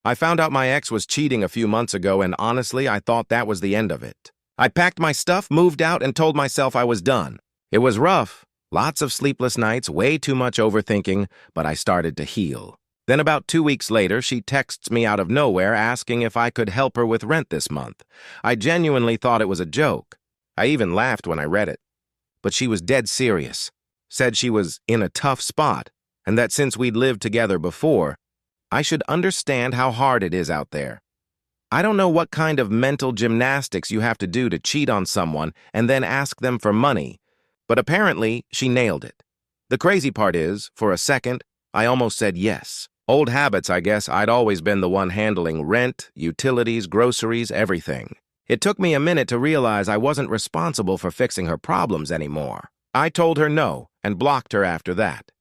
I found out my ex was cheating a few months ago, and honestly, I thought that was the end of it. I packed my stuff, moved out, and told myself I was done. It was rough. Lots of sleepless nights, way too much overthinking, but I started to heal. Then about 2 weeks later, she texts me out of nowhere asking if I could help her with rent this month. I genuinely thought it was a joke. I even laughed when I read it. But she was dead serious. Said she was in a tough spot, and that since we'd lived together before, I should understand how hard it is out there. I don't know what kind of mental gymnastics you have to do to cheat on someone and then ask them for money, but apparently she nailed it. The crazy part is, for a second, I almost said yes. Old habits, I guess. I'd always been the one handling rent, utilities, groceries, everything. It took me a minute to realize I wasn't responsible for fixing her problems anymore. I told her no and blocked her after that.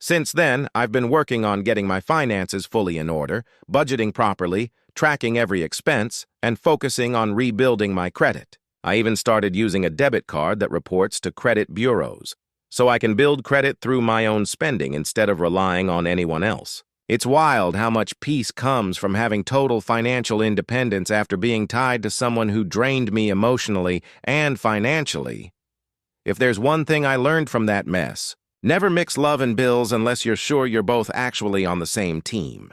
Since then, I've been working on getting my finances fully in order, budgeting properly, tracking every expense, and focusing on rebuilding my credit. I even started using a debit card that reports to credit bureaus, so I can build credit through my own spending instead of relying on anyone else. It's wild how much peace comes from having total financial independence after being tied to someone who drained me emotionally and financially. If there's one thing I learned from that mess, never mix love and bills unless you're sure you're both actually on the same team.